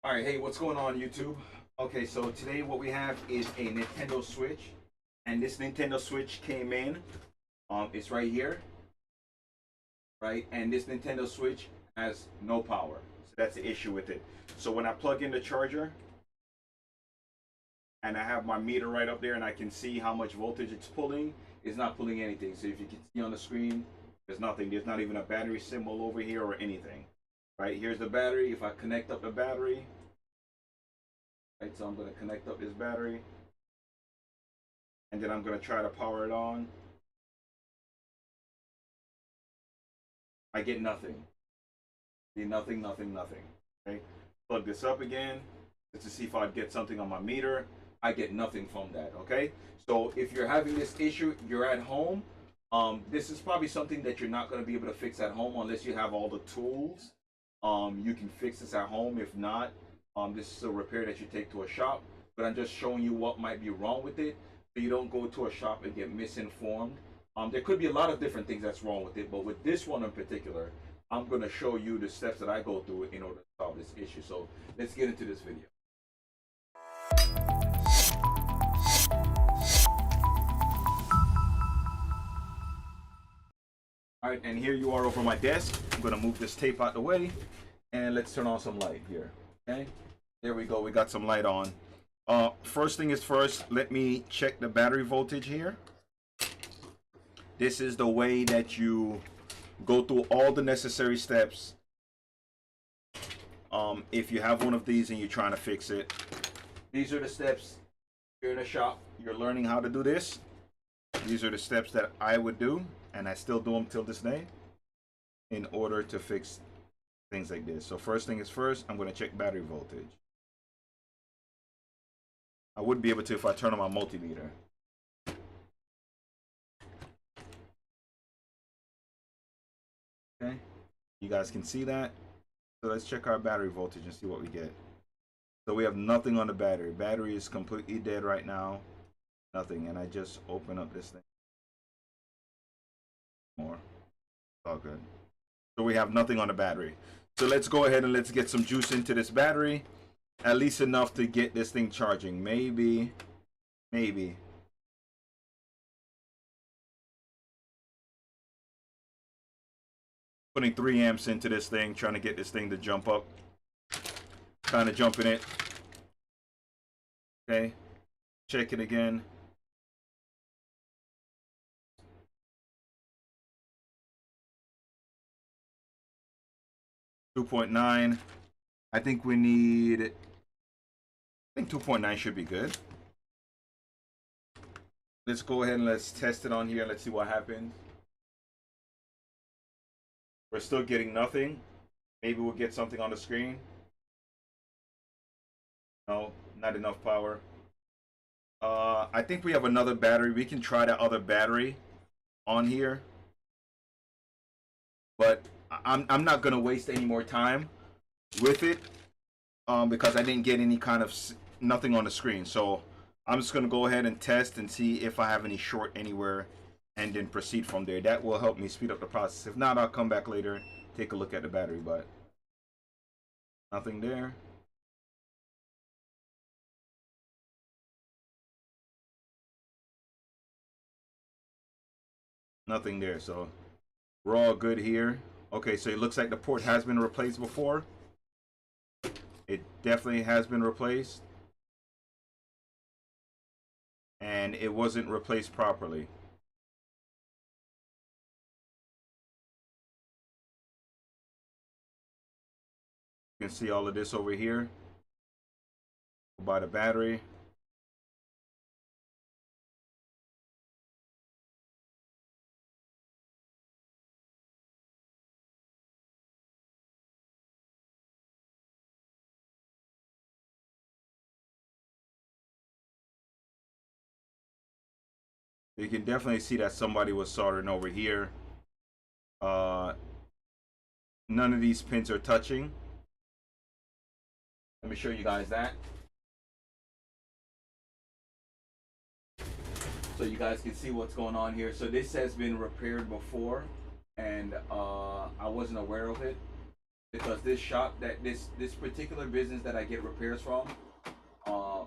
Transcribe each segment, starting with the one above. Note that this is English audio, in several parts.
All right, hey, what's going on, YouTube? Okay, so today what we have is a Nintendo Switch, and this Nintendo Switch came in. It's right here, right? And this Nintendo Switch has no power, so that's the issue with it. So when I plug in the charger, and I have my meter right up there, and I can see how much voltage it's pulling, it's not pulling anything. So if you can see on the screen, there's nothing. There's not even a battery symbol over here or anything. Right, here's the battery. If I connect up the battery, right, so I'm going to connect up this battery, and then I'm going to try to power it on. I get nothing. See, nothing, nothing, nothing. Okay, plug this up again just to see if I get something on my meter. I get nothing from that. Okay, so if you're having this issue, you're at home. This is probably something that you're not going to be able to fix at home unless you have all the tools. You can fix this at home. If not, this is a repair that you take to a shop. But I'm just showing you what might be wrong with it, so you don't go to a shop and get misinformed. There could be a lot of different things that's wrong with it, but with this one in particular, I'm going to show you the steps that I go through in order to solve this issue. So let's get into this video. All right, and here you are over my desk. I'm going to move this tape out the way, and let's turn on some light here. Okay, there we go. We got some light on. First thing is first, let me check the battery voltage here. This is the way that you go through all the necessary steps. If you have one of these and you're trying to fix it, these are the steps. You're in a shop, you're learning how to do this. These are the steps that I would do, and I still do them till this day in order to fix things like this. So first thing is first, I'm going to check battery voltage. I would be able to if I turn on my multimeter. Okay, you guys can see that. So let's check our battery voltage and see what we get. So we have nothing on the battery. Battery is completely dead right now. Nothing. And I just open up this thing more. All good. So we have nothing on the battery. So let's go ahead and let's get some juice into this battery. At least enough to get this thing charging. Maybe. Putting 3 amps into this thing, trying to get this thing to jump up. Kind of jumping it. Okay. Check it again. .9. I think 2.9 should be good. Let's go ahead and let's test it on here. Let's see what happens. We're still getting nothing. Maybe we'll get something on the screen. No, not enough power. I think we have another battery. We can try that other battery on here. But I'm not gonna waste any more time with it because I didn't get any kind of nothing on the screen. So I'm just gonna go ahead and test and see if I have any short anywhere, and then proceed from there. That will help me speed up the process. If not, I'll come back later, take a look at the battery. But nothing there. Nothing there. So we're all good here. Okay, so it looks like the port has been replaced before. It definitely has been replaced. And it wasn't replaced properly. You can see all of this over here by the battery. You can definitely see that somebody was soldering over here. None of these pins are touching. Let me show you guys that. So you guys can see what's going on here. So this has been repaired before, and I wasn't aware of it. because this shop that this particular business that I get repairs from, uh,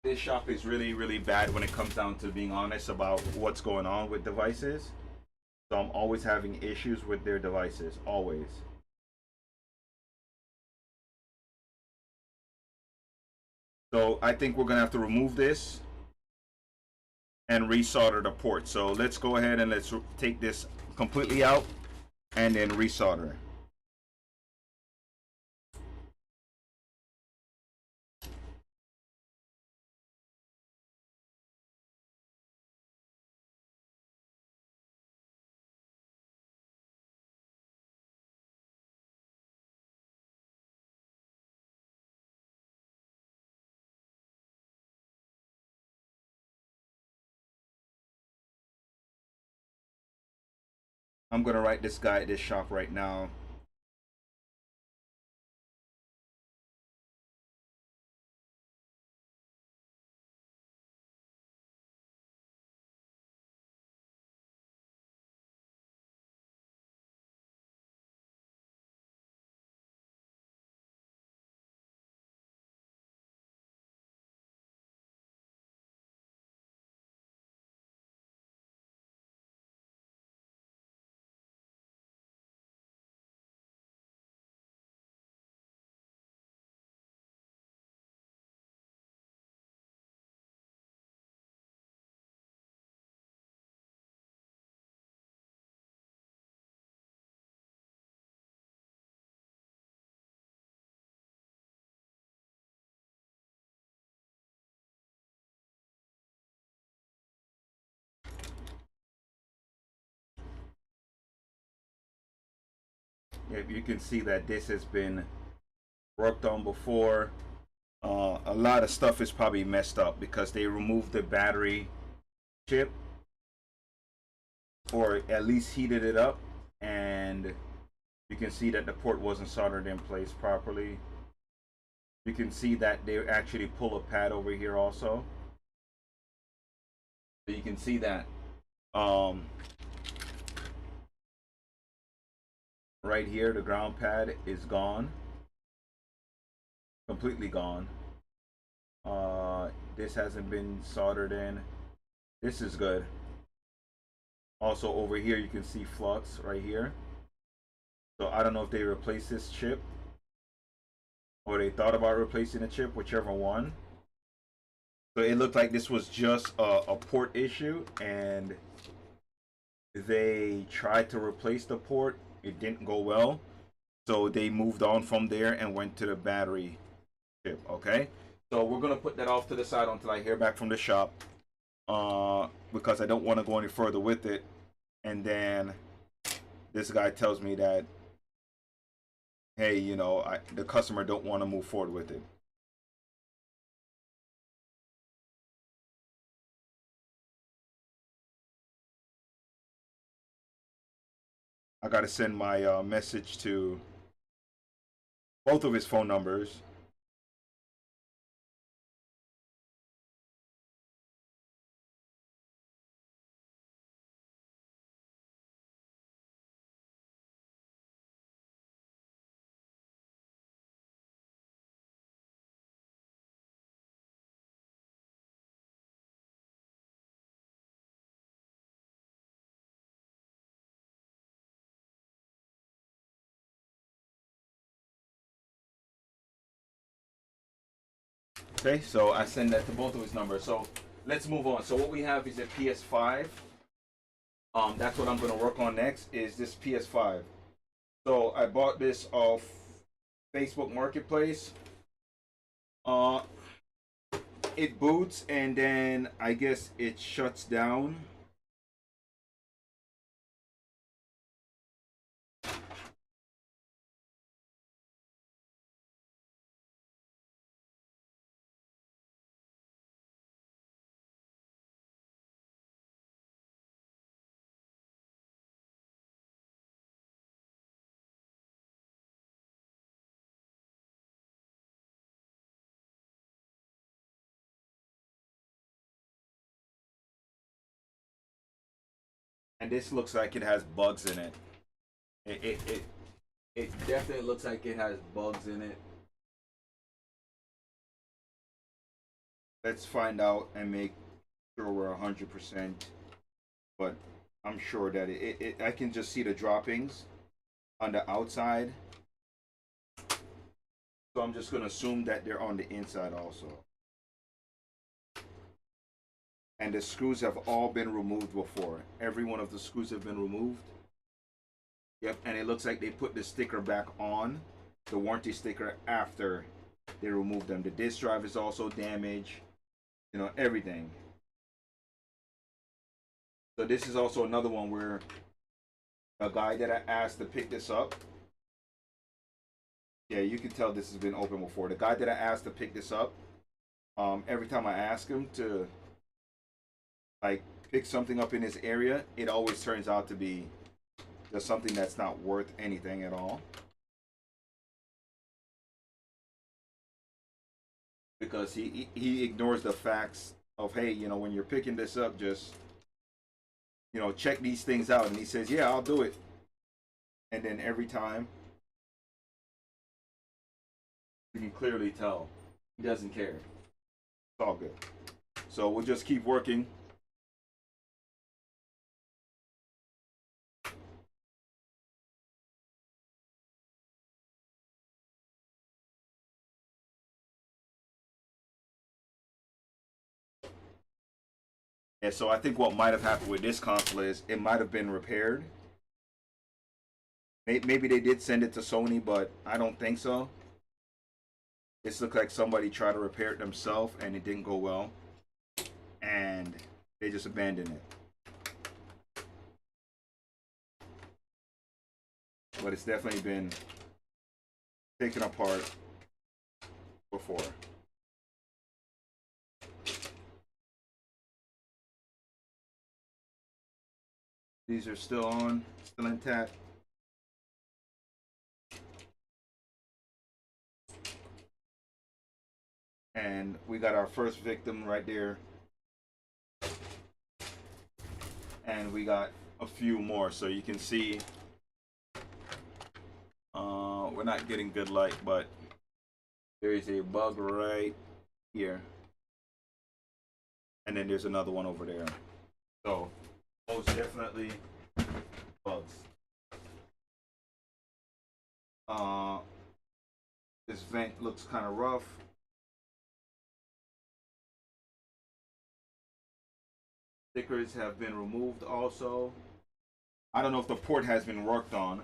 this shop is really bad when it comes down to being honest about what's going on with devices. So I'm always having issues with their devices, always. So I think we're gonna have to remove this and resolder the port. So let's go ahead and let's take this completely out and then resolder. I'm gonna write this guy at this shop right now. If you can see that this has been worked on before, a lot of stuff is probably messed up because they removed the battery chip or at least heated it up, and you can see that the port wasn't soldered in place properly. You can see that they actually pull a pad over here also. So you can see that right here the ground pad is gone, completely gone. This hasn't been soldered in. This is good. Also over here you can see flux right here. So I don't know if they replaced this chip or they thought about replacing the chip, whichever one. So it looked like this was just a port issue, and they tried to replace the port. It didn't go well, so they moved on from there and went to the battery chip. Okay, so we're gonna put that off to the side until I hear back from the shop, because I don't want to go any further with it, and then this guy tells me that, hey, you know, the customer don't want to move forward with it. I got to send my message to both of his phone numbers. Okay, so I send that to both of his numbers. So let's move on. So what we have is a PS5. That's what I'm gonna work on next. Is this PS5? So I bought this off Facebook Marketplace. Uh, it boots and then I guess it shuts down. And this looks like it has bugs in it. It definitely looks like it has bugs in it. Let's find out and make sure we're 100%. But I'm sure that I can just see the droppings on the outside. So I'm just going to assume that they're on the inside also. And the screws have all been removed before. Every one of the screws have been removed. Yep, and it looks like they put the sticker back on, the warranty sticker, after they removed them. The disk drive is also damaged. You know, everything. So this is also another one where a guy that I asked to pick this up, yeah, you can tell this has been open before. The guy that I asked to pick this up, every time I ask him to like pick something up in his area, it always turns out to be just something that's not worth anything at all. Because he ignores the facts of, hey, you know, when you're picking this up, just, you know, check these things out. And he says, yeah, I'll do it. And then every time, you can clearly tell he doesn't care. It's all good. So we'll just keep working. And so I think what might have happened with this console is it might have been repaired. Maybe they did send it to Sony, but I don't think so. This looked like somebody tried to repair it themselves and it didn't go well. And they just abandoned it. But it's definitely been taken apart before. These are still on, still intact. And we got our first victim right there. And we got a few more, so you can see we're not getting good light, but there is a bug right here. And then there's another one over there. So most definitely bugs. This vent looks kind of rough. Stickers have been removed also. I don't know if the port has been worked on.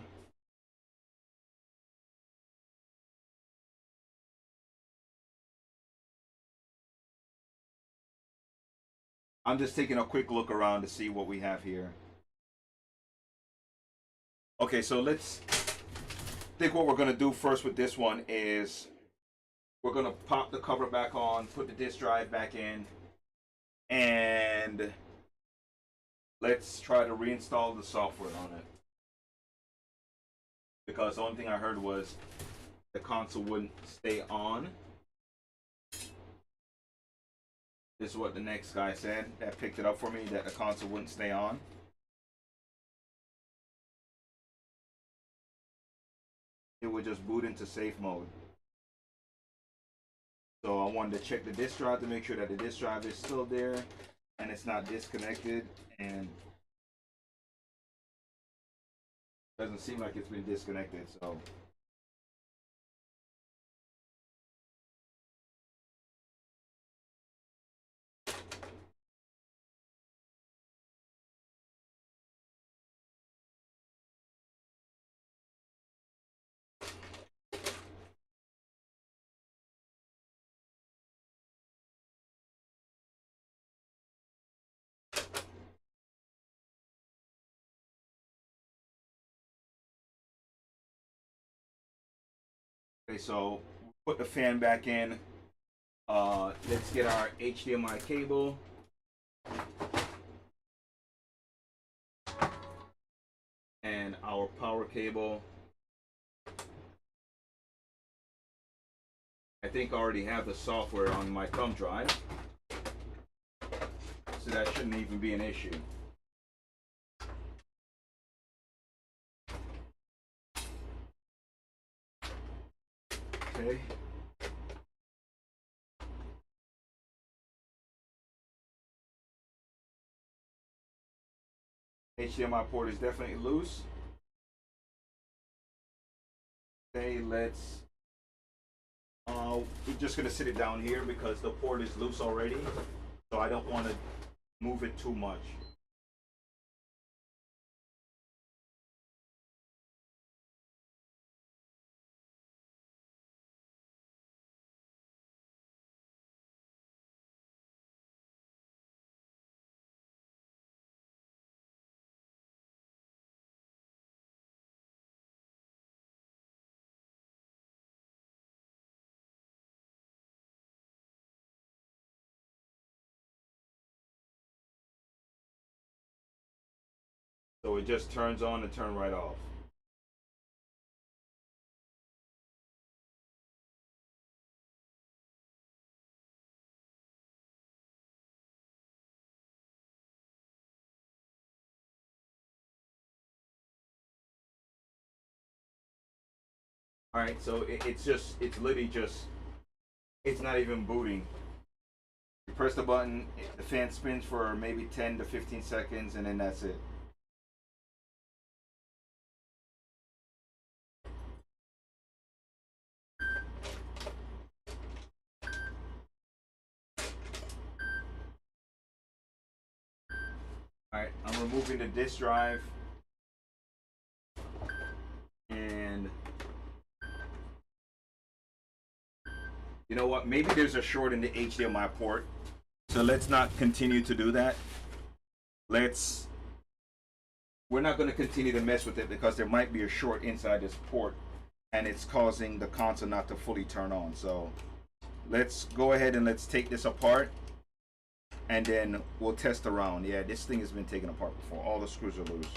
I'm just taking a quick look around to see what we have here. Okay, so let's think what we're gonna do first with this one is we're gonna pop the cover back on, put the disk drive back in, and let's try to reinstall the software on it. Because the only thing I heard was the console wouldn't stay on. This is what the next guy said that picked it up for me, that the console wouldn't stay on. It would just boot into safe mode. So I wanted to check the disk drive to make sure that the disk drive is still there and it's not disconnected, and doesn't seem like it's been disconnected. So okay, so put the fan back in. Let's get our HDMI cable. And our power cable. I think I already have the software on my thumb drive, so that shouldn't even be an issue. HDMI port is definitely loose. Okay, let's we're just gonna sit it down here because the port is loose already, so I don't want to move it too much. So it just turns on and turn right off. All right, so it's literally just, it's not even booting. You press the button, the fan spins for maybe 10 to 15 seconds, and then that's it. All right, I'm removing the disk drive, and you know what? Maybe there's a short in the HDMI port, so let's not continue to do that. We're not going to continue to mess with it because there might be a short inside this port, and it's causing the console not to fully turn on. So let's go ahead and let's take this apart, and then we'll test around. Yeah, this thing has been taken apart before. All the screws are loose.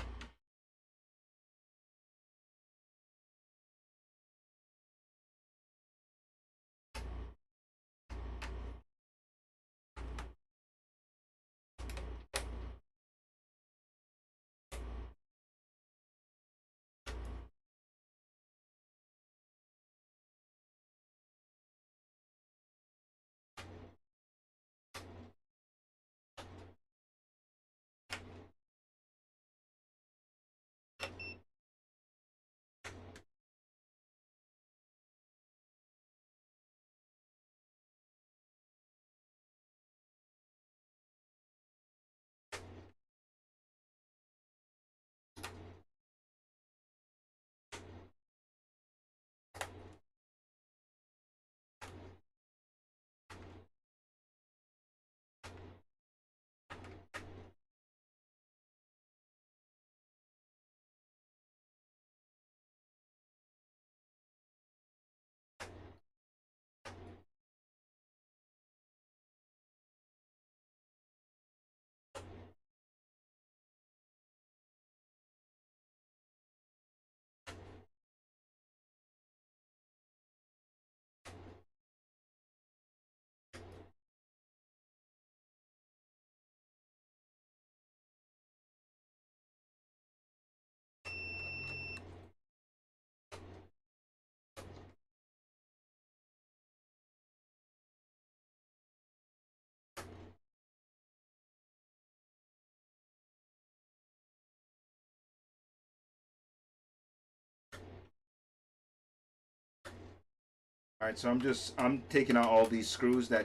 All right, so I'm taking out all these screws. That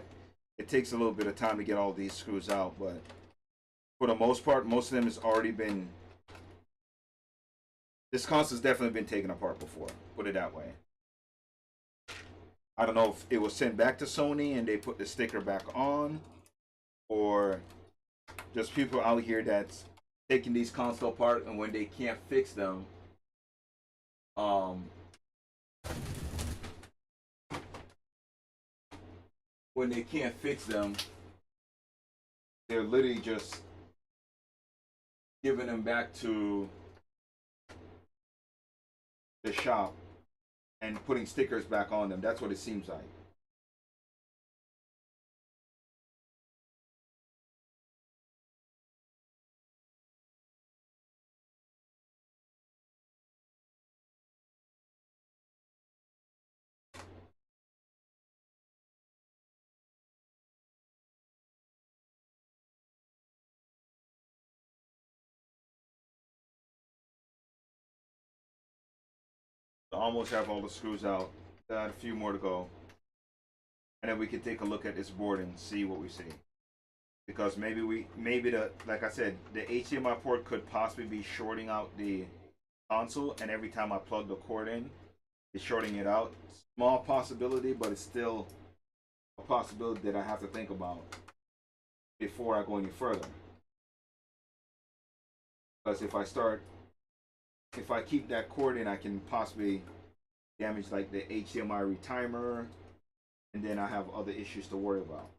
it takes a little bit of time to get all these screws out, but for the most part, most of them has already been. This console's definitely been taken apart before. Put it that way. I don't know if it was sent back to Sony and they put the sticker back on, or just people out here that's taking these consoles apart, and when they can't fix them, um, when they can't fix them, they're literally just giving them back to the shop and putting stickers back on them. That's what it seems like. I almost have all the screws out. Got a few more to go. And then we can take a look at this board and see what we see. Because maybe the, like I said, the HDMI port could possibly be shorting out the console, and every time I plug the cord in, it's shorting it out. Small possibility, but it's still a possibility that I have to think about before I go any further. Because if I keep that cord in, I can possibly damage like the HDMI retimer, and then I have other issues to worry about.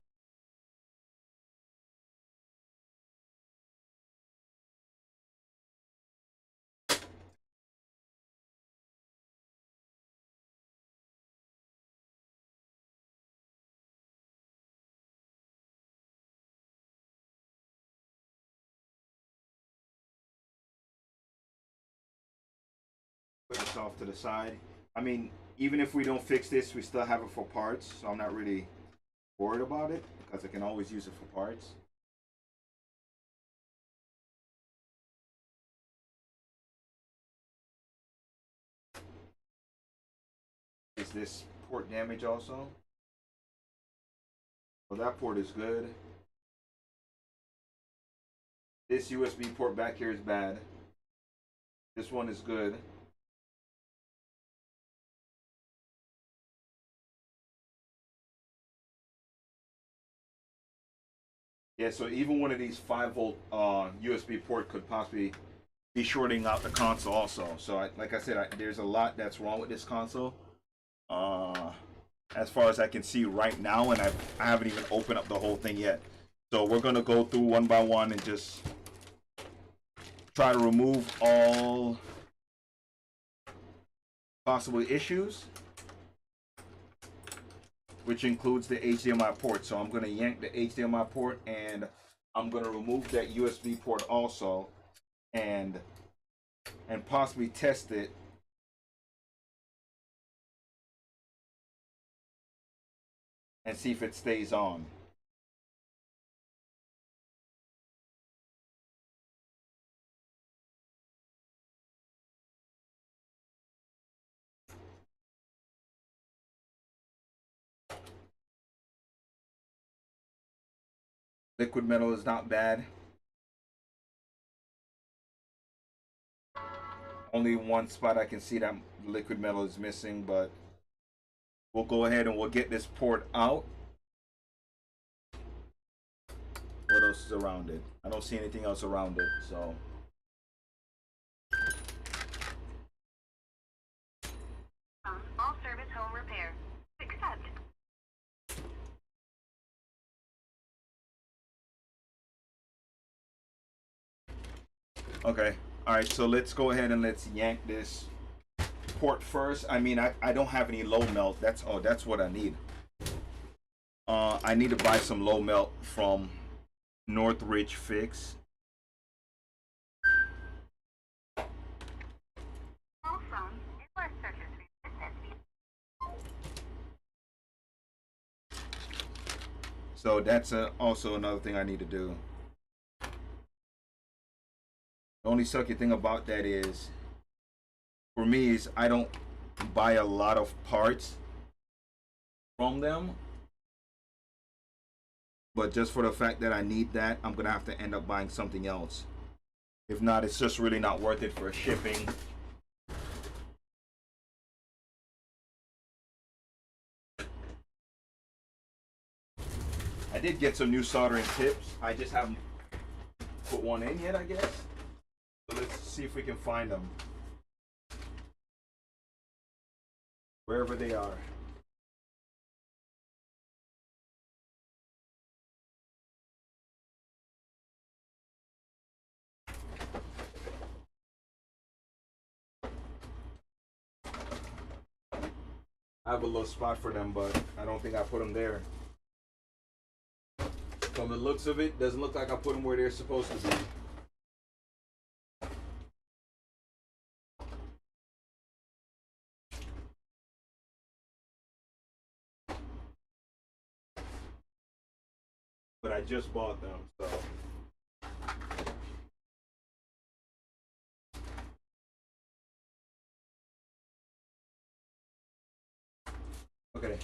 Put this off to the side. I mean, even if we don't fix this, we still have it for parts, so I'm not really worried about it because I can always use it for parts. Is this port damage also? Well, that port is good. This USB port back here is bad. This one is good. Yeah, so even one of these 5-volt USB port could possibly be shorting out the console also. So like I said, there's a lot that's wrong with this console. As far as I can see right now, and I haven't even opened up the whole thing yet. So we're gonna go through one by one and just try to remove all possible issues, which includes the HDMI port. So I'm gonna yank the HDMI port, and I'm gonna remove that USB port also, and possibly test it and see if it stays on. Liquid metal is not bad. Only one spot I can see that liquid metal is missing, but we'll go ahead and we'll get this port out. What else is around it? I don't see anything else around it, so. All service home repair. Accept. Okay. All right, so let's go ahead and let's yank this port first. I mean, I don't have any low melt. That's what I need. I need to buy some low melt from Northridge Fix. All phones, network searches resistant. So that's also another thing I need to do. The only sucky thing about that is, for me, is I don't buy a lot of parts from them. But just for the fact that I need that, I'm gonna have to end up buying something else. If not, it's just really not worth it for shipping. I did get some new soldering tips. I just haven't put one in yet, I guess. So let's see if we can find them. Wherever they are. I have a little spot for them, but I don't think I put them there. From the looks of it, doesn't look like I put them where they're supposed to be. But I just bought them, so. Okay.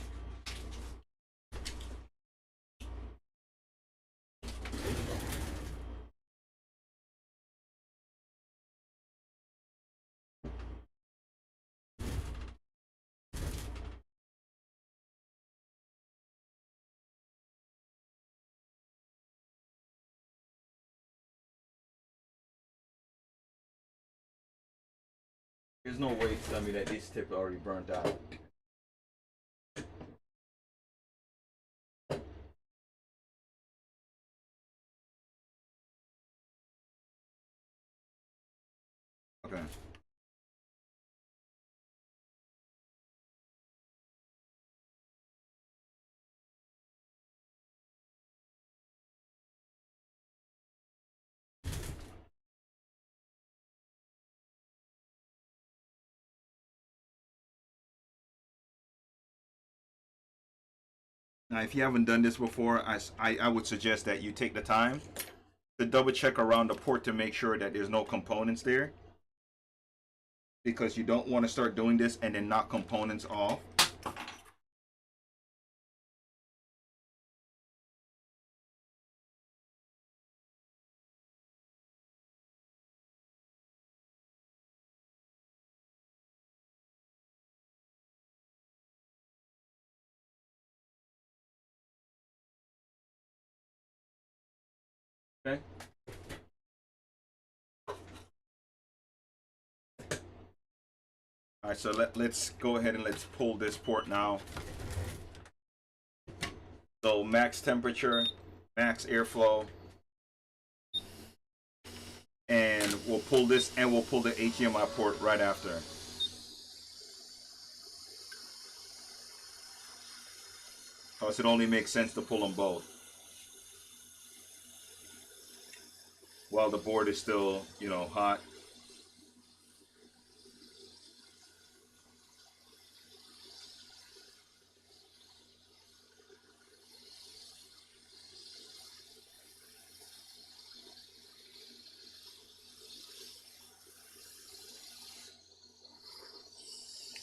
There's no way to tell me that this tip already burnt out. Okay. Now, if you haven't done this before, I would suggest that you take the time to double check around the port to make sure that there's no components there, because you don't want to start doing this and then knock components off. Okay. All right, so let's go ahead and let's pull this port now. So max temperature, max airflow, and we'll pull this, and we'll pull the HDMI port right after. Because it only makes sense to pull them both while the board is still, you know, hot.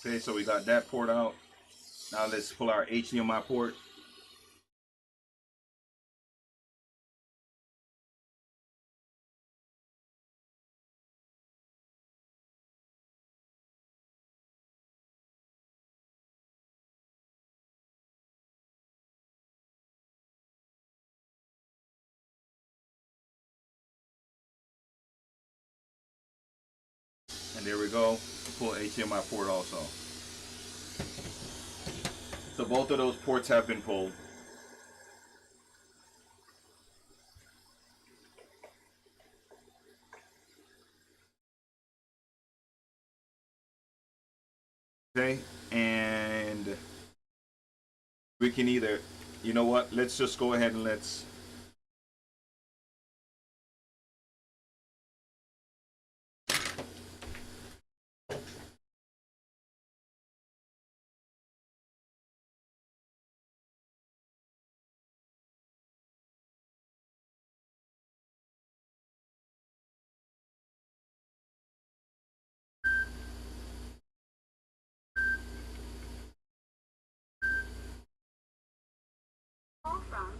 Okay, so we got that port out. Now let's pull our HDMI port. And there we go. Pull HDMI port also. So both of those ports have been pulled. Okay, and we can either, you know what, let's just go ahead and let's Call from.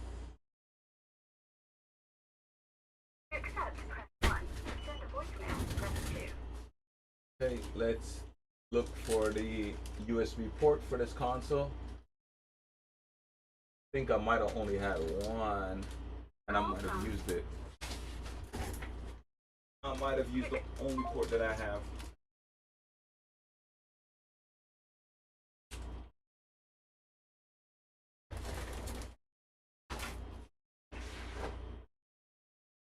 To accept, press 1. To send a voicemail, press 2. Okay, let's look for the USB port for this console. I think I might have only had one, and I might have used it. I might have used the only port that I have.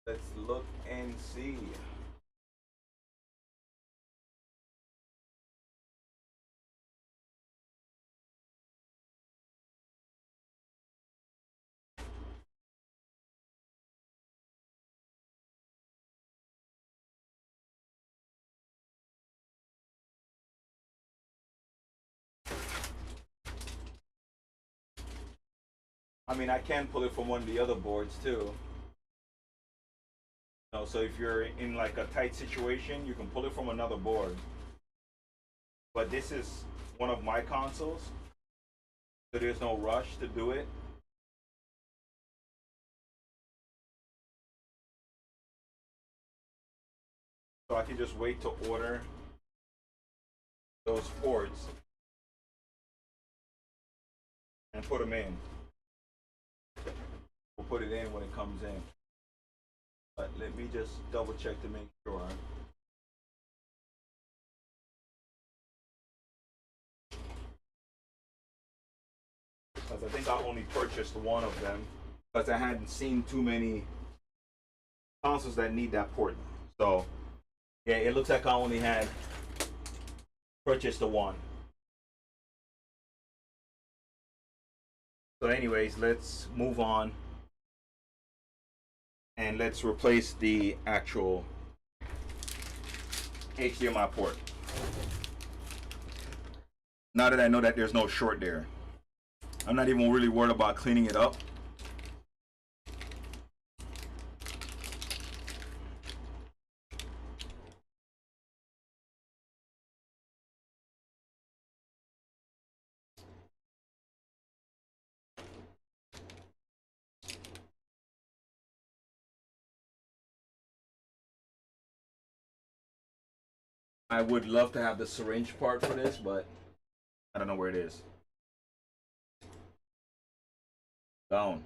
Let's look and see. I mean, I can pull it from one of the other boards too. So if you're in like a tight situation, you can pull it from another board. But this is one of my consoles, So there's no rush to do it. So I can just wait to order those ports and put them in. We'll put it in when it comes in. But let me just double check to make sure. Because I think I only purchased one of them because I hadn't seen too many consoles that need that port. So yeah, it looks like I only had purchased the one. So anyways, let's move on and let's replace the actual HDMI port. Now that I know that there's no short there, I'm not even really worried about cleaning it up. I would love to have the syringe part for this, but I don't know where it is. Down.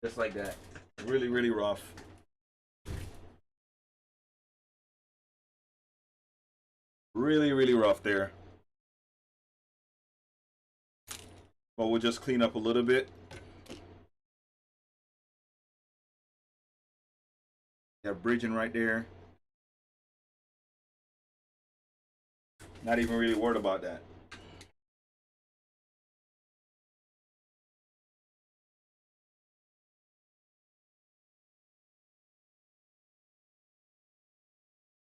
Just like that. Really, really rough. Really, really rough there. But we'll just clean up a little bit. Yeah, bridging right there. Not even really worried about that.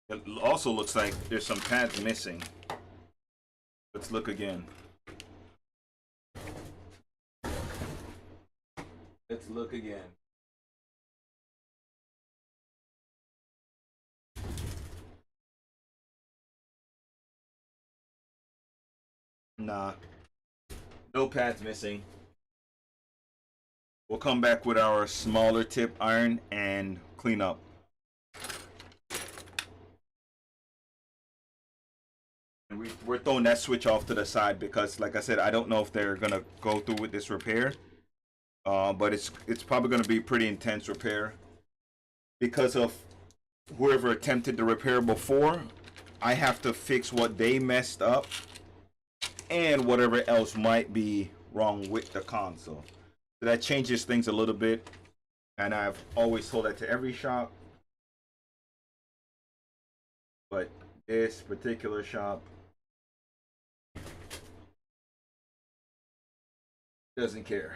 It also looks like there's some pads missing. Let's look again. Let's look again. Nah, no pads missing. We'll come back with our smaller tip iron and clean up. And we're throwing that switch off to the side because, like I said, I don't know if they're gonna go through with this repair. But it's probably gonna be pretty intense repair because of whoever attempted the repair before. I have to fix what they messed up and whatever else might be wrong with the console. So that changes things a little bit, and I've always told that to every shop. But this particular shop doesn't care.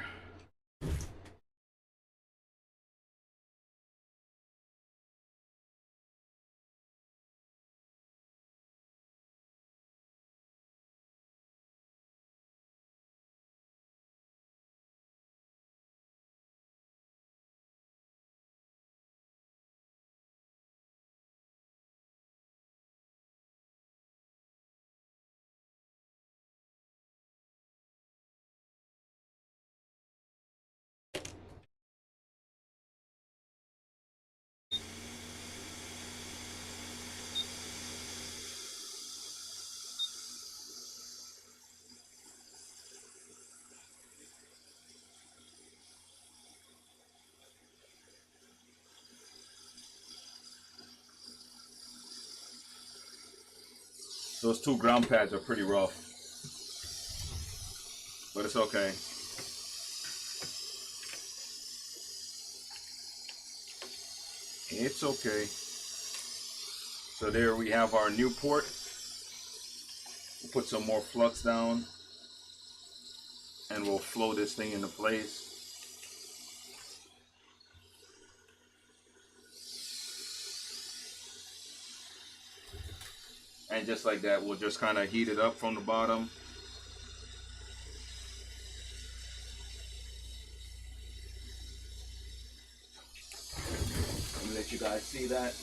Those two ground pads are pretty rough, but it's okay. It's okay. So there we have our new port. We'll put some more flux down and we'll flow this thing into place. And just like that, we'll just kind of heat it up from the bottom. Let me let you guys see that.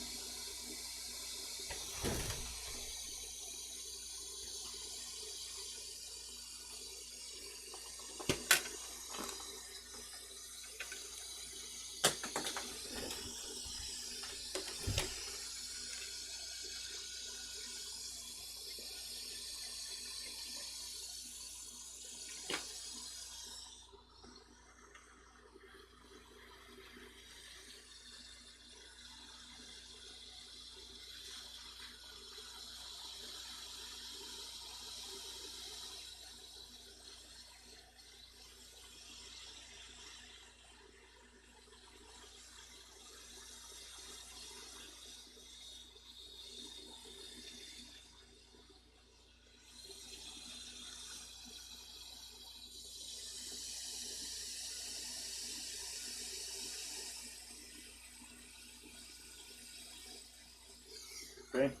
Okay.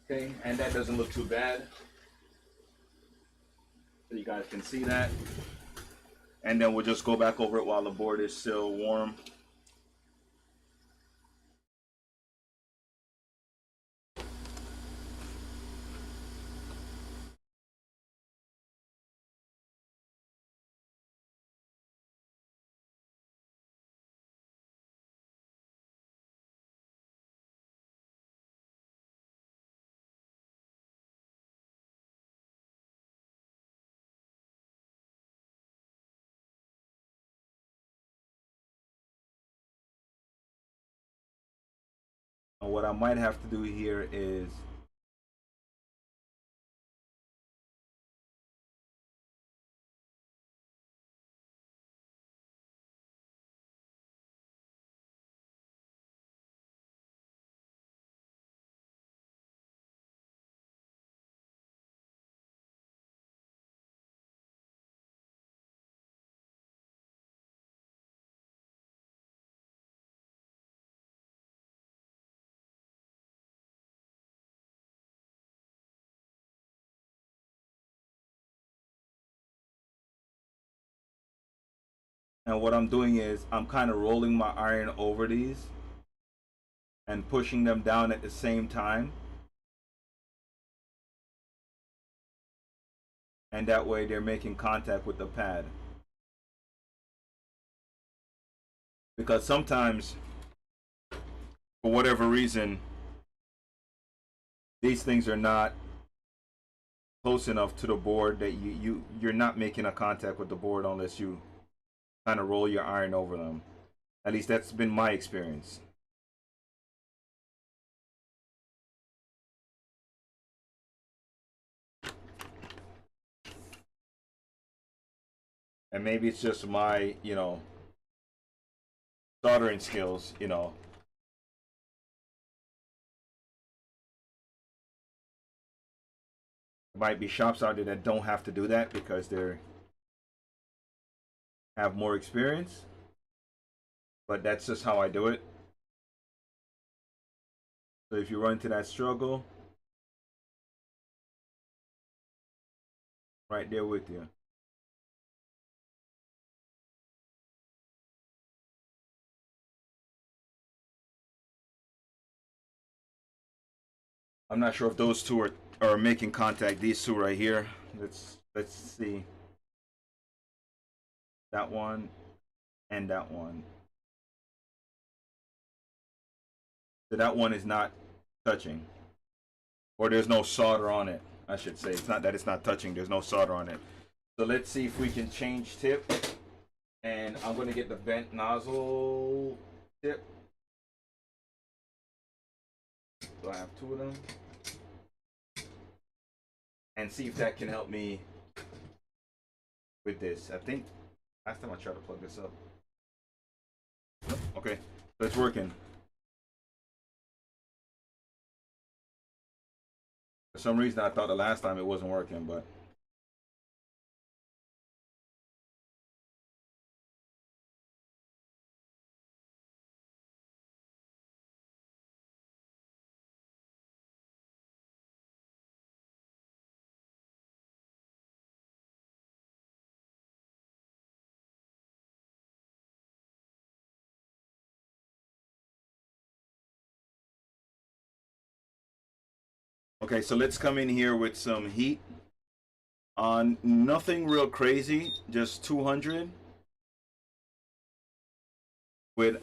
Okay, and that doesn't look too bad. So you guys can see that. And then we'll just go back over it while the board is still warm. And what I might have to do here is and what I'm doing is I'm kind of rolling my iron over these and pushing them down at the same time. And that way they're making contact with the pad. Because sometimes, for whatever reason, these things are not close enough to the board that you're not making a contact with the board unless you kind of roll your iron over them. At least that's been my experience. And maybe it's just my, soldering skills, There might be shops out there that don't have to do that because they're have more experience. But that's just how I do it. So if you run into that struggle, right there with you. I'm not sure if those two are making contact. These two right here. Let's see. That one and that one. So that one is not touching. Or there's no solder on it, I should say. It's not that it's not touching, there's no solder on it. So let's see if we can change tip. And I'm gonna get the bent nozzle tip. So I have two of them. and see if that can help me with this. I think last time I tried to plug this up. Okay, so it's working. For some reason, I thought the last time it wasn't working, but okay. So let's come in here with some heat on nothing real crazy, just 200 with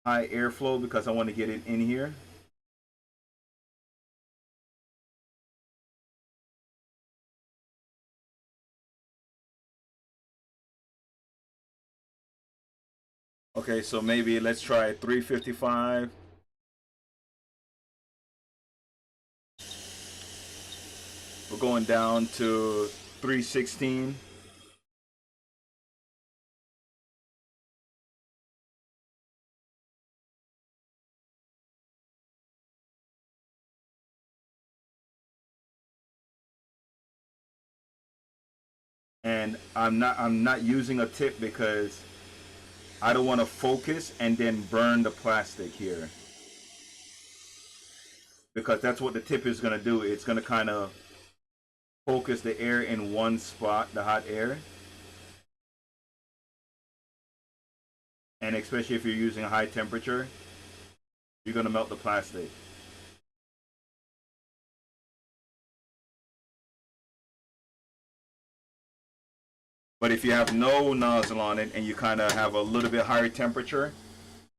high airflow because I want to get it in here. Okay, so maybe let's try 355. We're going down to 316. And I'm not using a tip because I don't want to focus and then burn the plastic here. Because that's what the tip is going to do. It's going to kind of focus the air in one spot, the hot air. And especially if you're using a high temperature, you're going to melt the plastic. But if you have no nozzle on it and you kind of have a little bit higher temperature,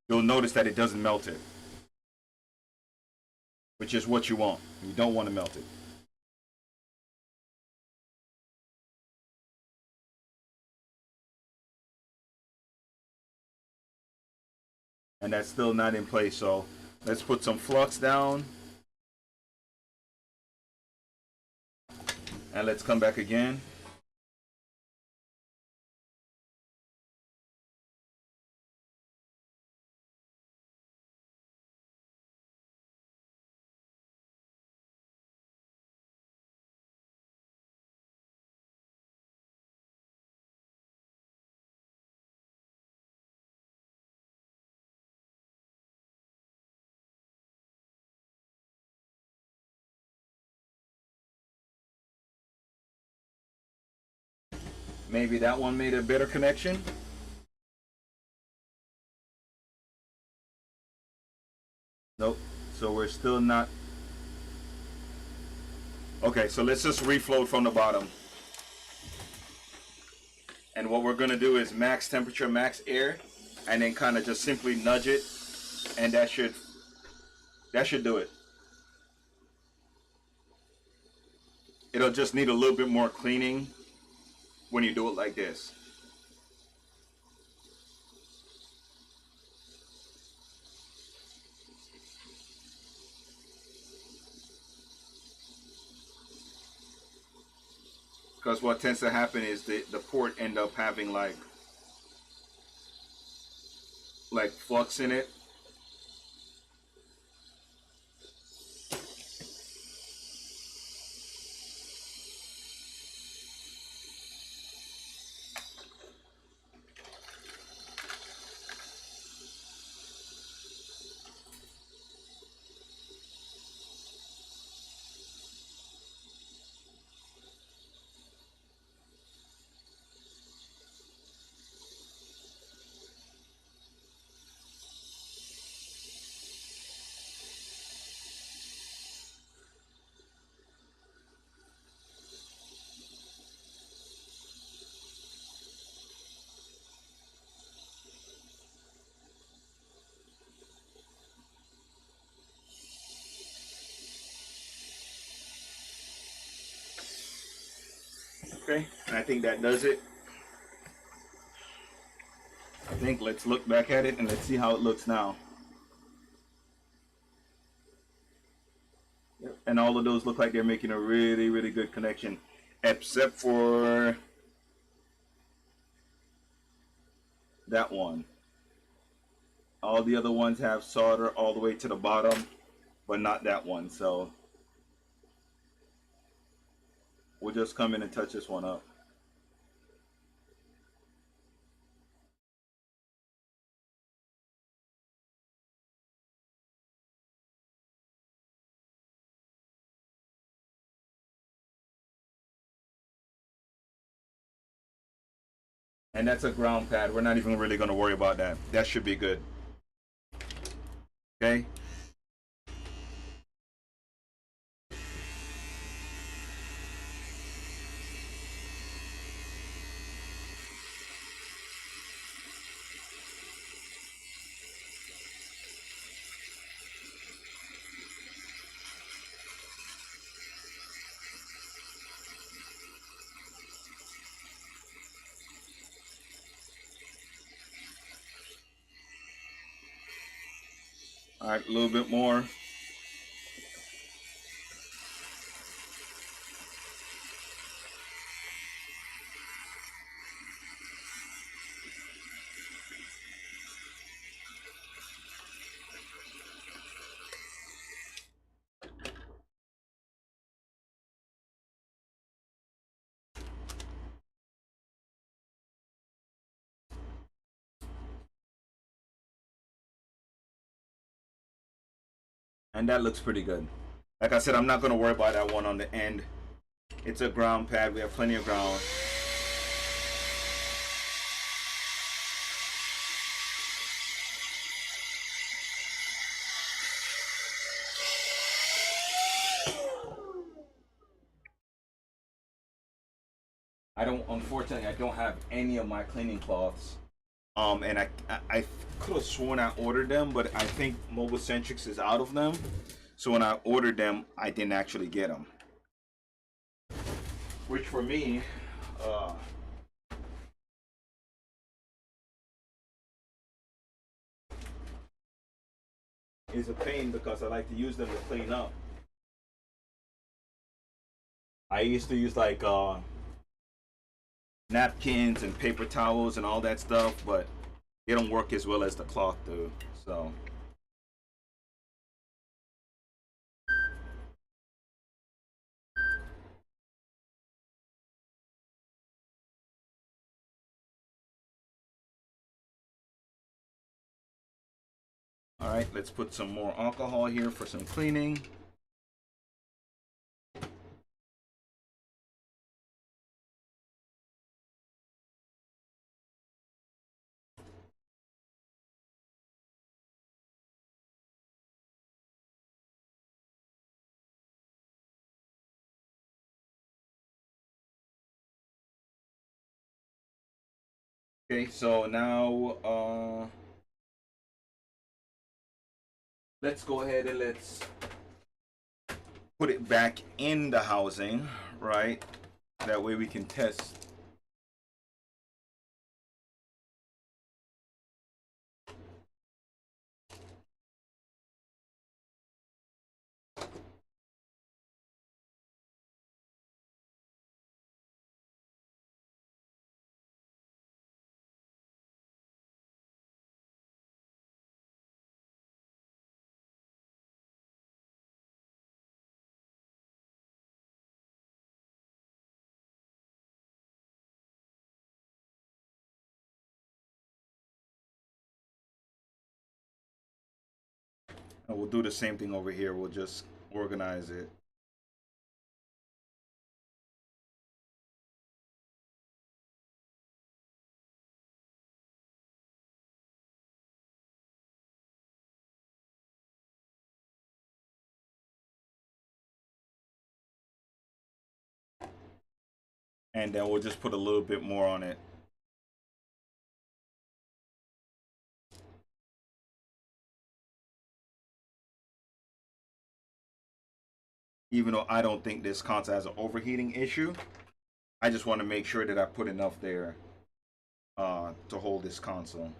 you'll notice that it doesn't melt it. Which is what you want. You don't want to melt it. And that's still not in place, so let's put some flux down. And let's come back again. Maybe that one made a better connection. Nope. So we're still not. Okay, so let's just reflow from the bottom. And what we're gonna do is max temperature, max air, and then kind of just simply nudge it, and that should do it. It'll just need a little bit more cleaning when you do it like this. Because what tends to happen is the port end up having like flux in it. Okay, and I think that does it. I think let's look back at it and let's see how it looks now. Yep. And all of those look like they're making a really, really good connection, except for that one. All the other ones have solder all the way to the bottom, but not that one. So we'll just come in and touch this one up. And that's a ground pad. We're not even really going to worry about that. That should be good. Okay. All right, a little bit more. And that looks pretty good. Like I said, I'm not going to worry about that one on the end. It's a ground pad. We have plenty of ground. Unfortunately, I don't have any of my cleaning cloths. And I could have sworn I ordered them, but I think Mobile Centrics is out of them. So when I ordered them, I didn't actually get them. Which for me, is a pain because I like to use them to clean up. I used to use like napkins and paper towels and all that stuff, but they don't work as well as the cloth do. So all right, let's put some more alcohol here for some cleaning. Okay, so now let's go ahead and let's put it back in the housing, right? That way we can test. And we'll do the same thing over here. We'll just organize it. And then we'll just put a little bit more on it. Even though I don't think this console has an overheating issue, I just want to make sure that I put enough there to hold this console.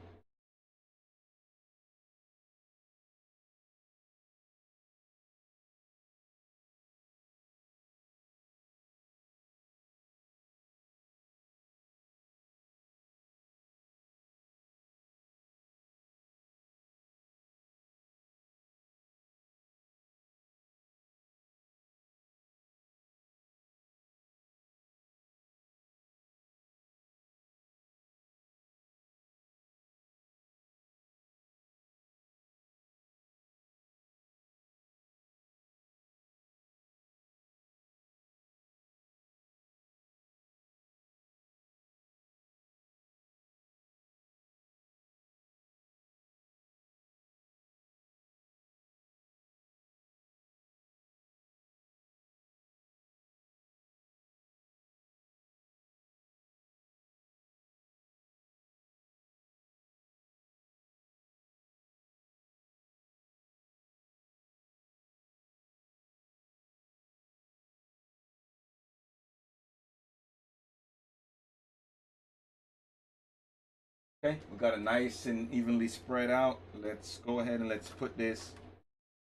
Okay, we got it nice and evenly spread out. Let's go ahead and let's put this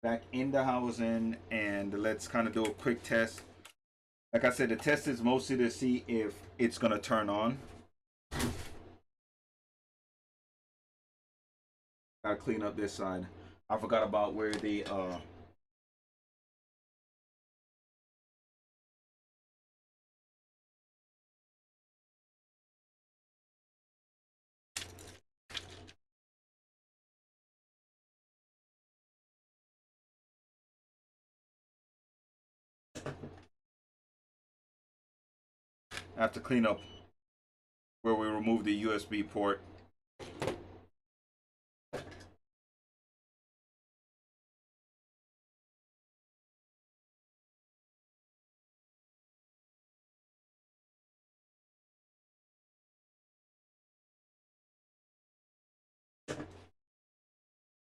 back in the housing and let's kind of do a quick test. Like I said, the test is mostly to see if it's gonna turn on. Gotta clean up this side. I forgot about where the I have to clean up where we removed the USB port.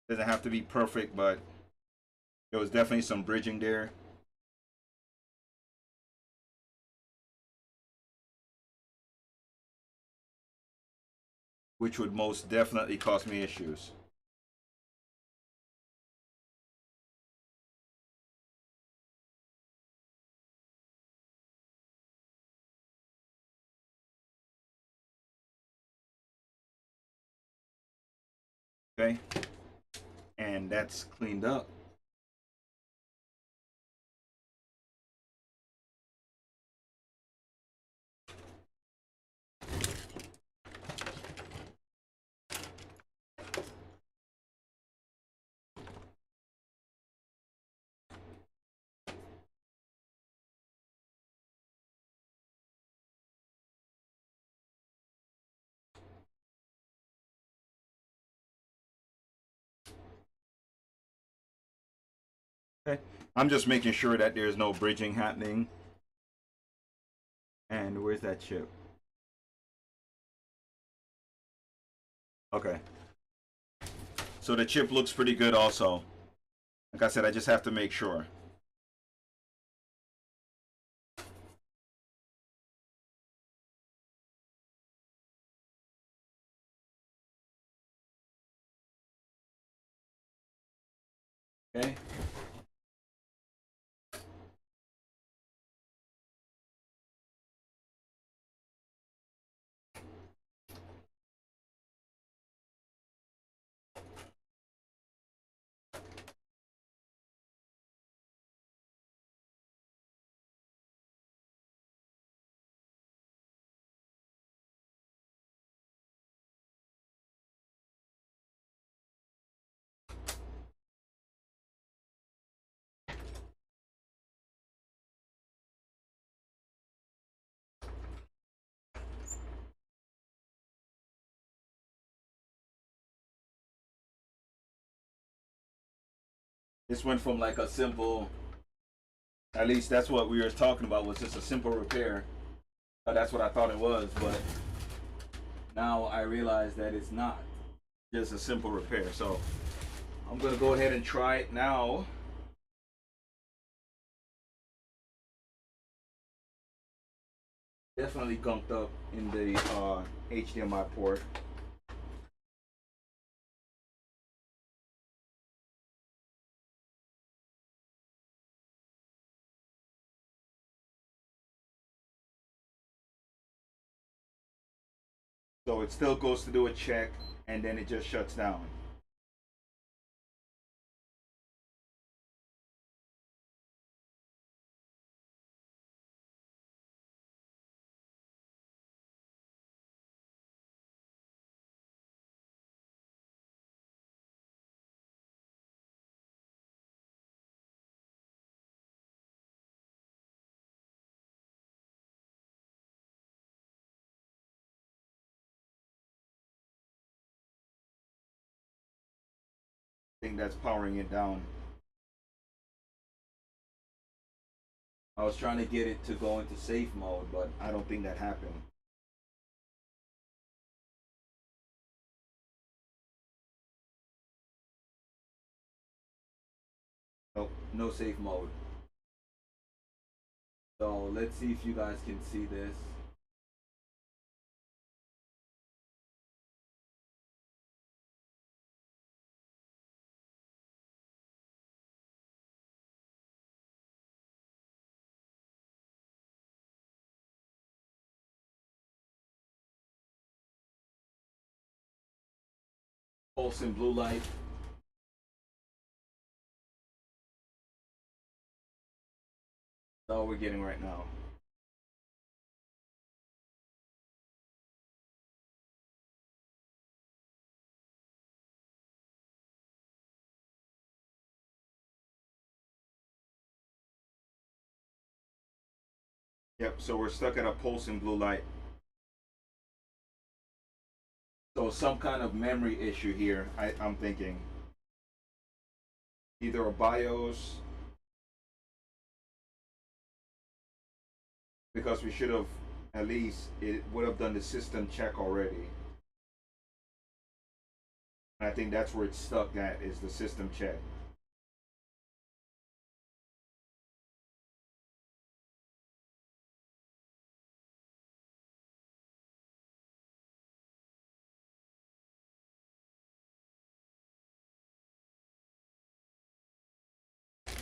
Doesn't have to be perfect, but there was definitely some bridging there. Which would most definitely cause me issues. Okay, and that's cleaned up. Okay, I'm just making sure that there's no bridging happening. And where's that chip? Okay, so the chip looks pretty good also. Like I said, I just have to make sure. Okay. This went from like a simple, at least that's what we were talking about, was just a simple repair. That's what I thought it was, but now I realize that it's not just a simple repair. So I'm gonna go ahead and try it now. Definitely gunked up in the HDMI port. So it still goes to do a check and then it just shuts down. Thing that's powering it down. I was trying to get it to go into safe mode, but I don't think that happened. Nope, no safe mode. So let's see if you guys can see this. Pulse and blue light. That's all we're getting right now. Yep, so we're stuck at a pulse and blue light. So some kind of memory issue here, I'm thinking. Either a BIOS, because we should have, at least, it would have done the system check already. And I think that's where it's stuck at, is the system check.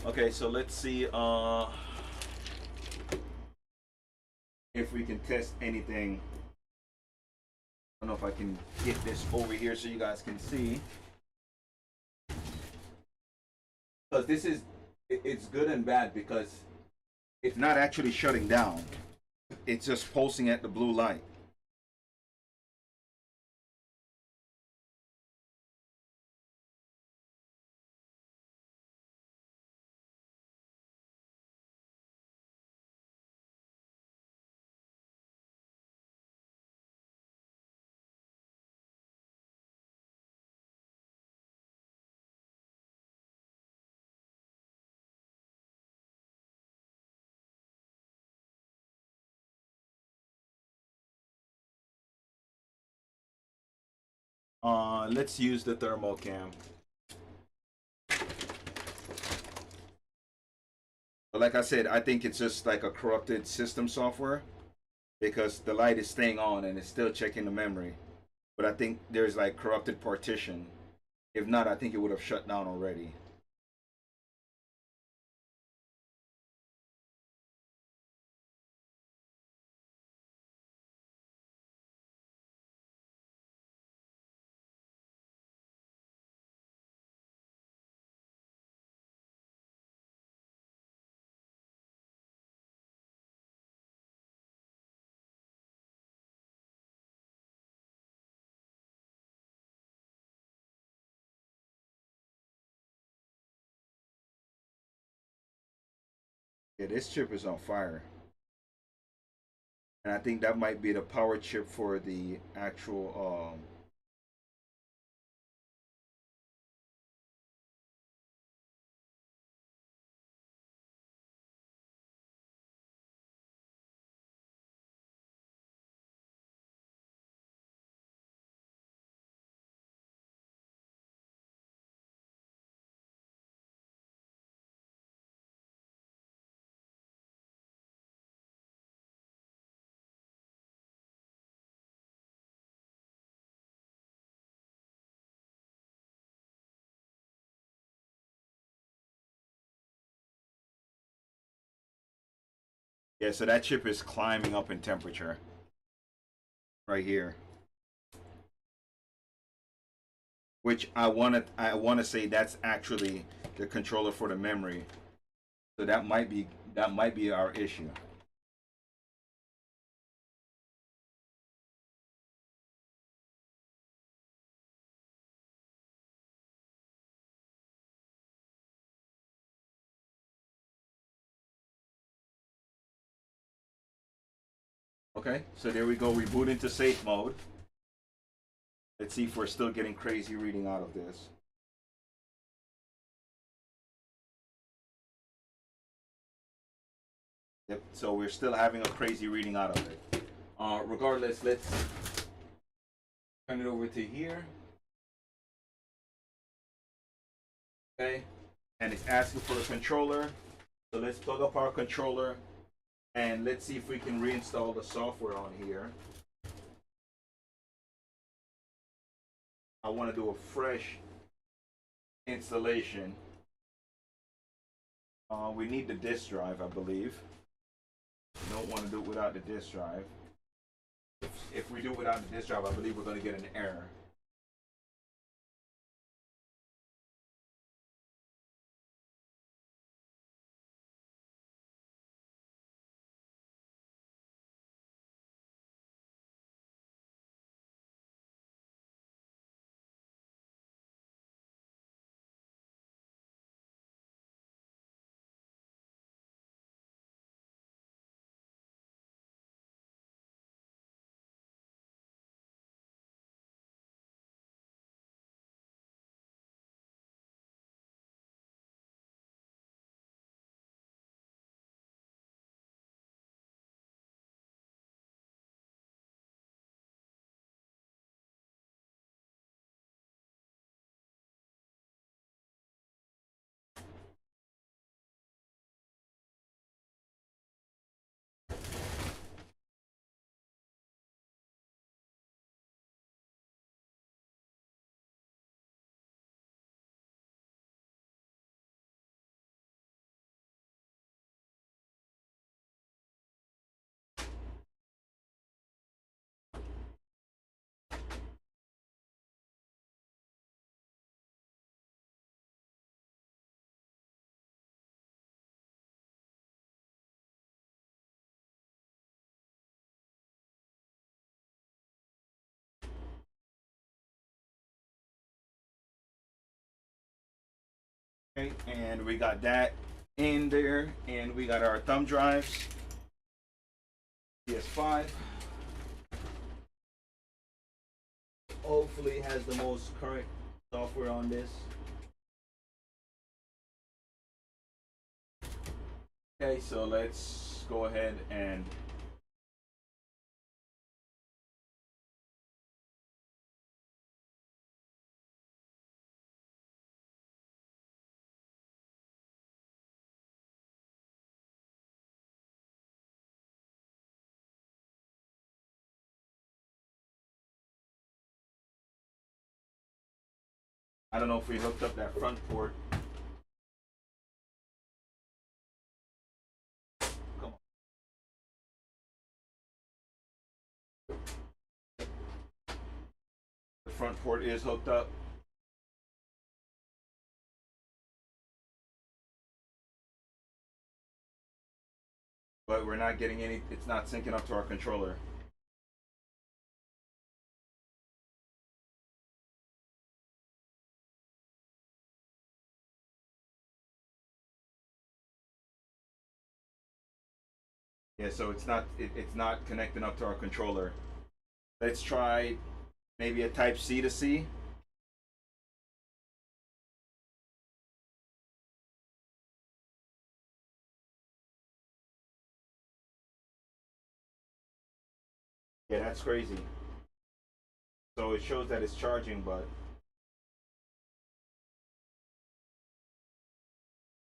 Okay, so let's see if we can test anything. I don't know if I can get this over here so you guys can see. Because this is, it's good and bad because it's not actually shutting down. It's just pulsing at the blue light. Let's use the thermal cam. But like I said, I think it's just like a corrupted system software because the light is staying on and it's still checking the memory. But I think there's like corrupted partition. If not, I think it would have shut down already. Yeah, this chip is on fire. And I think that might be the power chip for the actual yeah, so that chip is climbing up in temperature right here. Which I wanna say that's actually the controller for the memory. So that might be our issue. Okay, so there we go. We boot into safe mode. Let's see if we're still getting crazy reading out of this. Yep, so we're still having a crazy reading out of it. Regardless, let's turn it over to here. Okay, and it's asking for the controller. So let's plug up our controller and let's see if we can reinstall the software on here. I want to do a fresh installation. We need the disk drive, I believe. We don't want to do it without the disk drive. If we do it without the disk drive, I believe we're going to get an error. Okay, and we got that in there, and we got our thumb drives. PS5. Hopefully, it has the most current software on this. Okay, so let's go ahead and I don't know if we hooked up that front port. Come on. The front port is hooked up. But we're not getting any, it's not syncing up to our controller. Yeah, so it's not connecting up to our controller. Let's try maybe a type C to C. Yeah, that's crazy. So it shows that it's charging, but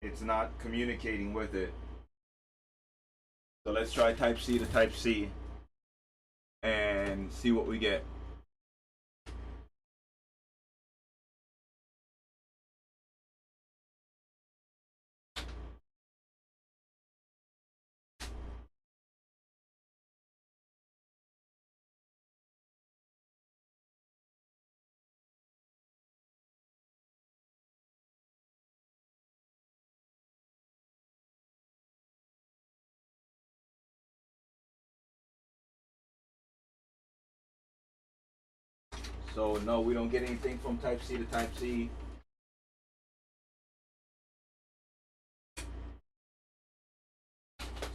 it's not communicating with it. So let's try type C to type C and see what we get. So no, we don't get anything from type C to type C.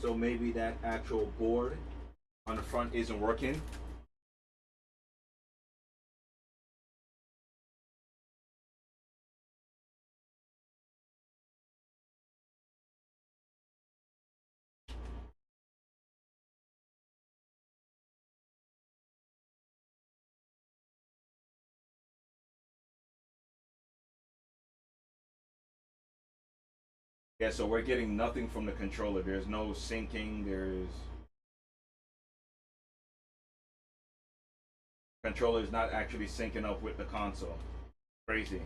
So maybe that actual board on the front isn't working. Yeah, so we're getting nothing from the controller. There's no syncing. There's controller is not actually syncing up with the console. Crazy.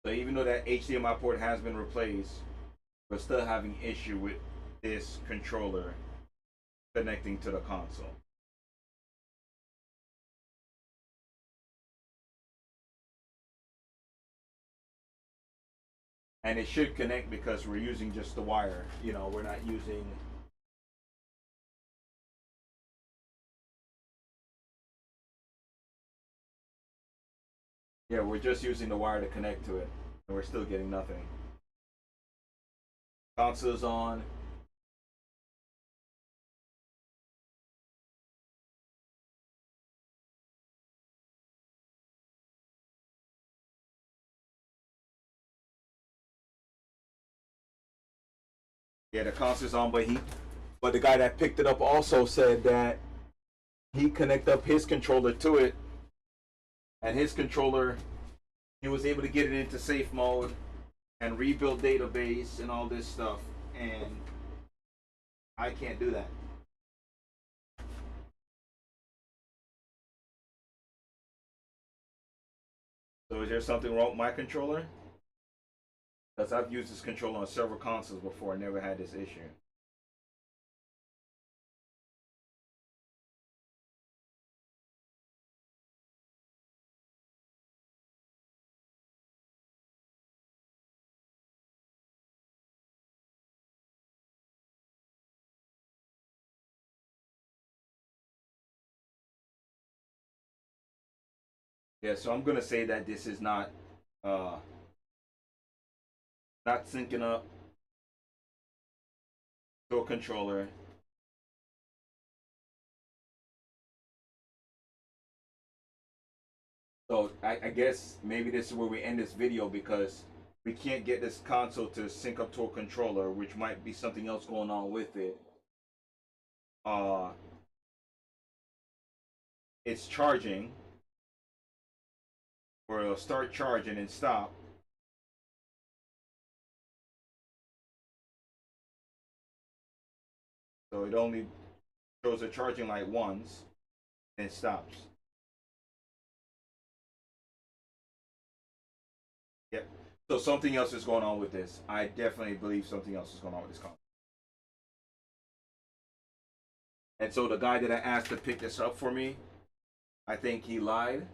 So even though that HDMI port has been replaced, we're still having issue with this controller connecting to the console. And it should connect because we're using just the wire. You know, we're not using. Yeah, we're just using the wire to connect to it, and we're still getting nothing. Console's on. Yeah, the console's on, but the guy that picked it up also said that he connected up his controller to it, and his controller, he was able to get it into safe mode and rebuild database and all this stuff, and I can't do that. So is there something wrong with my controller? Because I've used this controller on several consoles before, I never had this issue. Yeah, so I'm gonna say that this is not uh, not syncing up to a controller. So I guess maybe this is where we end this video because we can't get this console to sync up to a controller, which might be something else going on with it. Uh, it's charging, or it'll start charging and stop. So it only shows a charging light once and stops. Yep. So something else is going on with this. I definitely believe something else is going on with this console. And so the guy that I asked to pick this up for me, I think he lied.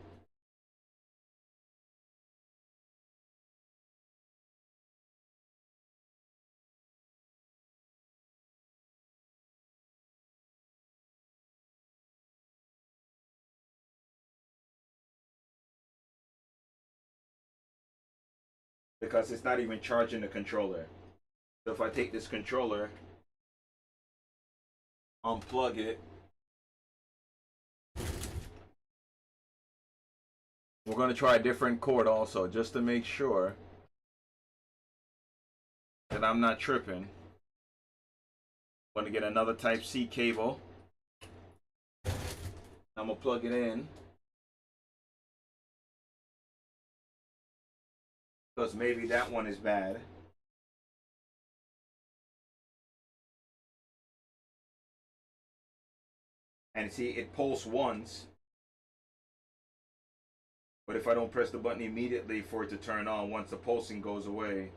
Because it's not even charging the controller. So if I take this controller, unplug it, we're going to try a different cord also, just to make sure that I'm not tripping. I'm going to get another Type-C cable. I'm going to plug it in. Because maybe that one is bad. And see, it pulses once. But if I don't press the button immediately for it to turn on, once the pulsing goes away,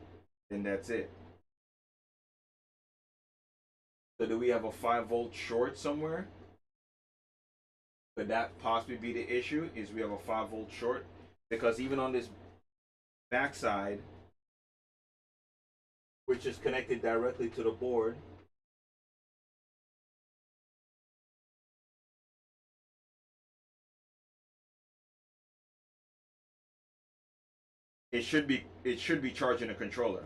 then that's it. So do we have a 5-volt short somewhere? Could that possibly be the issue? Is we have a 5-volt short? Because even on this backside, which is connected directly to the board, it should be charging a controller.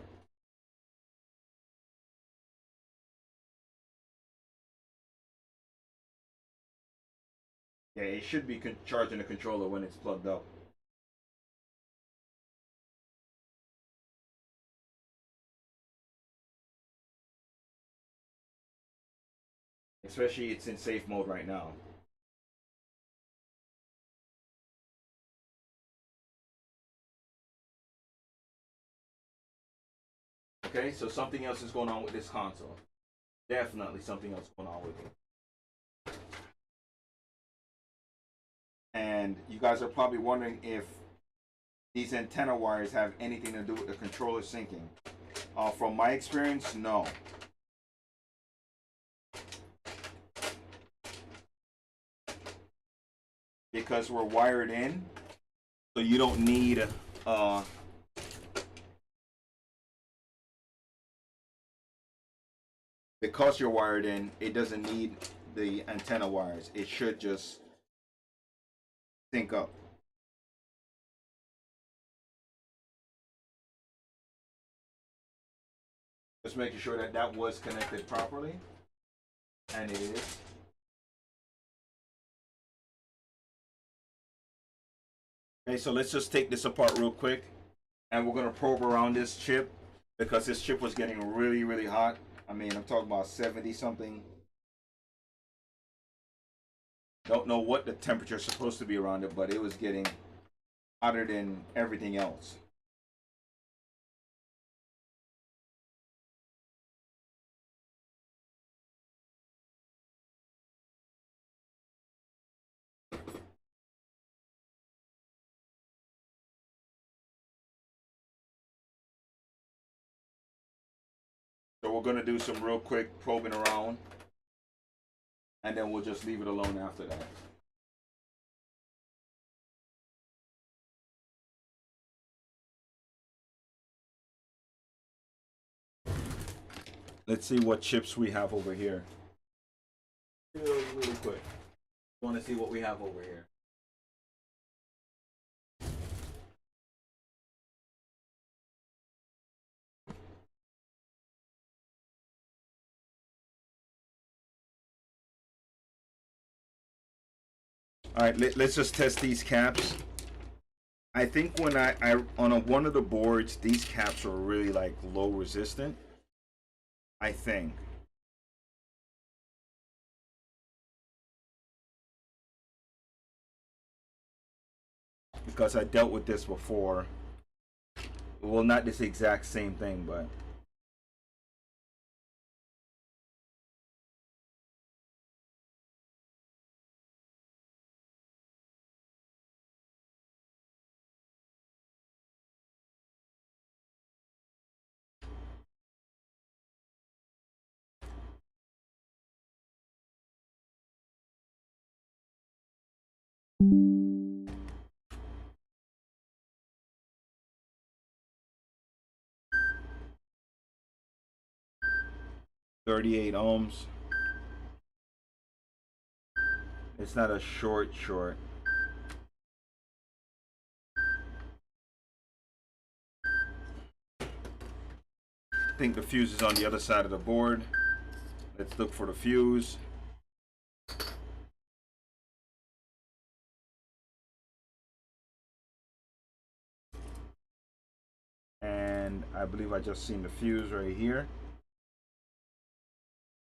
Yeah, it should be charging a controller when it's plugged up. Especially it's in safe mode right now. Okay, so something else is going on with this console. Definitely something else going on with it. And you guys are probably wondering if these antenna wires have anything to do with the controller syncing. From my experience, no. Because we're wired in, so you don't need because you're wired in, it doesn't need the antenna wires. It should just sync up. Just making sure that that was connected properly, and it is. Okay, so let's just take this apart real quick, and we're gonna probe around this chip because this chip was getting really, really hot. I mean, I'm talking about 70 something. Don't know what the temperature is supposed to be around it, but it was getting hotter than everything else. So we're gonna do some real quick probing around, and then we'll just leave it alone after that. Let's see what chips we have over here. Really quick. Want to see what we have over here. All right, let's just test these caps. I think when I on one of the boards, these caps are really like low resistant. I think. Because I dealt with this before. Well, not this exact same thing, but. $38 ohms. It's not a short. I think the fuse is on the other side of the board. Let's look for the fuse. And I believe I just seen the fuse right here.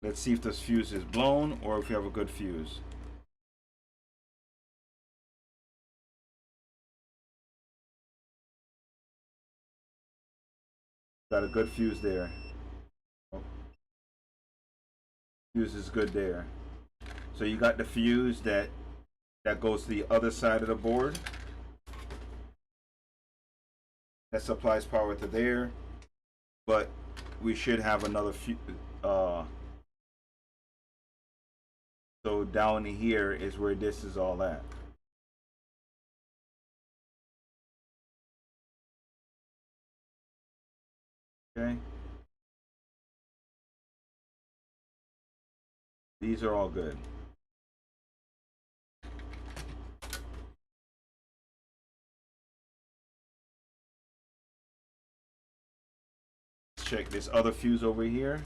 Let's see if this fuse is blown or if we have a good fuse. Got a good fuse there. Oh. Fuse is good there. So you got the fuse that goes to the other side of the board. That supplies power to there. But we should have another fuse. So down here is where this is all at. Okay. These are all good. Let's check this other fuse over here.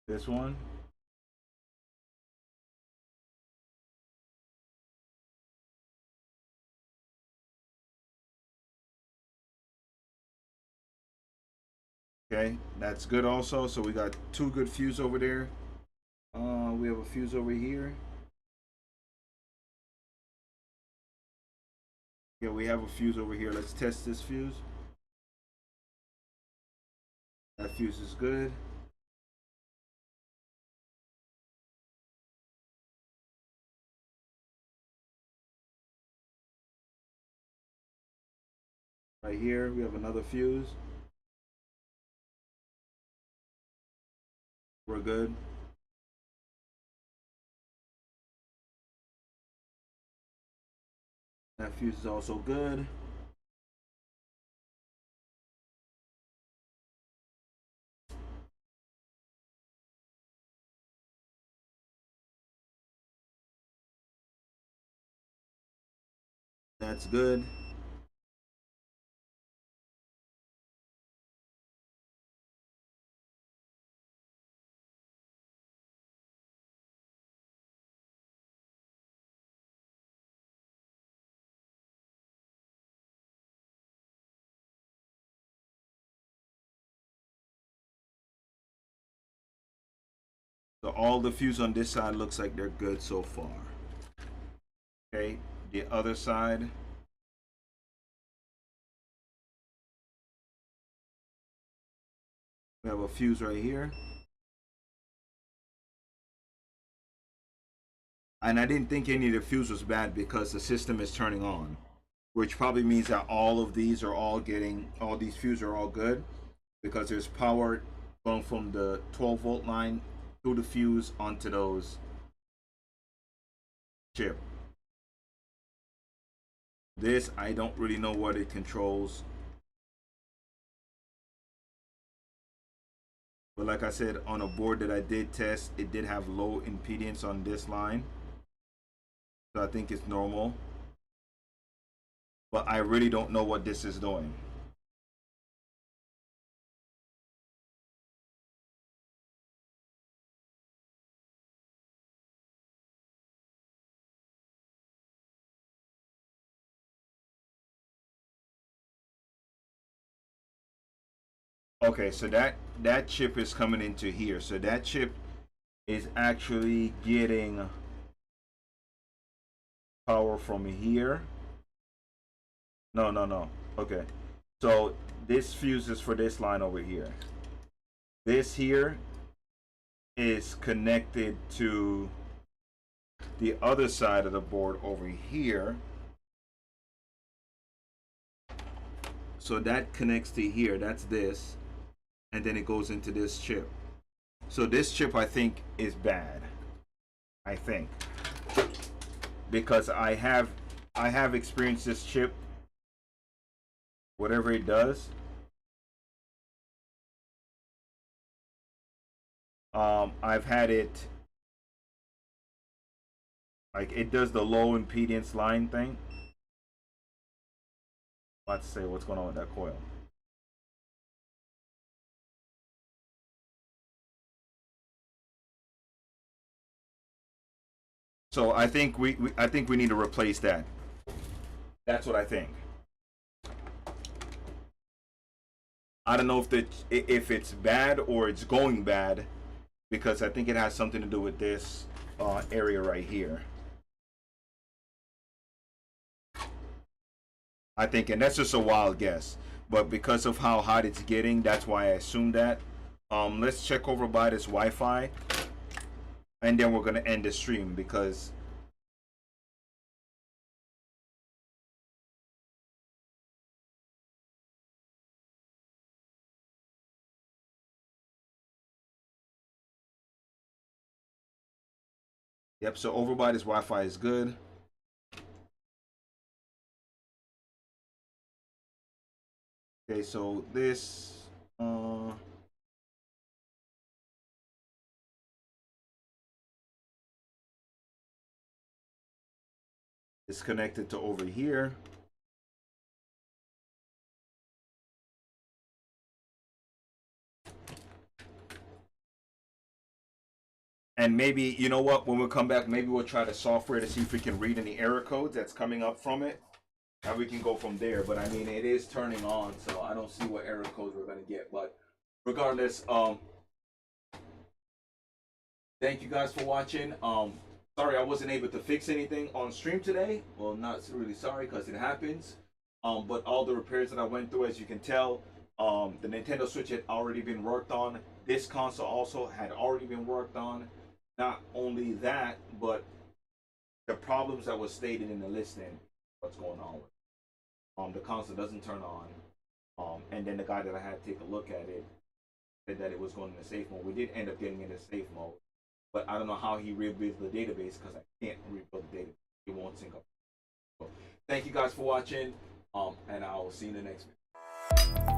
This one. Okay, that's good also. So we got two good fuse over there. We have a fuse over here. Yeah, we have a fuse over here. Let's test this fuse. That fuse is good. Right here, we have another fuse. We're good. That fuse is also good. That's good. So all the fuse on this side looks like they're good so far. Okay, the other side. We have a fuse right here. And I didn't think any of the fuse was bad because the system is turning on, which probably means that all of these are all these fuses are all good because there's power going from the 12-volt line through the fuse onto those chip. This, I don't really know what it controls. But like I said, on a board that I did test, it did have low impedance on this line. So I think it's normal. But I really don't know what this is doing. Okay, so that chip is coming into here. So that chip is actually getting power from here. No, no, no. Okay. So this fuse is for this line over here. This here is connected to the other side of the board over here. So that connects to here. That's this. And then it goes into this chip. So this chip, I think, is bad. I think. Because I have experienced this chip, whatever it does. I've had it, like, it does the low impedance line thing. Let's say what's going on with that coil. So I think we need to replace that. That's what I think. I don't know if it's bad or it's going bad, because I think it has something to do with this area right here. I think, and that's just a wild guess, but because of how hot it's getting, that's why I assume that. Let's check over by this Wi-Fi, and then we're gonna end the stream because yep. So over by this Wi-Fi is good. Okay, so this is connected to over here. And maybe, you know what, when we come back, maybe we'll try the software to see if we can read any error codes that's coming up from it. And we can go from there. But I mean, it is turning on, so I don't see what error codes we're going to get. But regardless, thank you guys for watching. Sorry I wasn't able to fix anything on stream today. Well, not really sorry, because it happens. But all the repairs that I went through, as you can tell, the Nintendo Switch had already been worked on. This console also had already been worked on. Not only that, but the problems that was stated in the listing, what's going on with the console doesn't turn on. And then the guy that I had to take a look at it said that it was going into safe mode. We did end up getting into safe mode, but I don't know how he rebuilt the database, because I can't rebuild the database. It won't sync up. So, thank you guys for watching, and I will see you in the next video.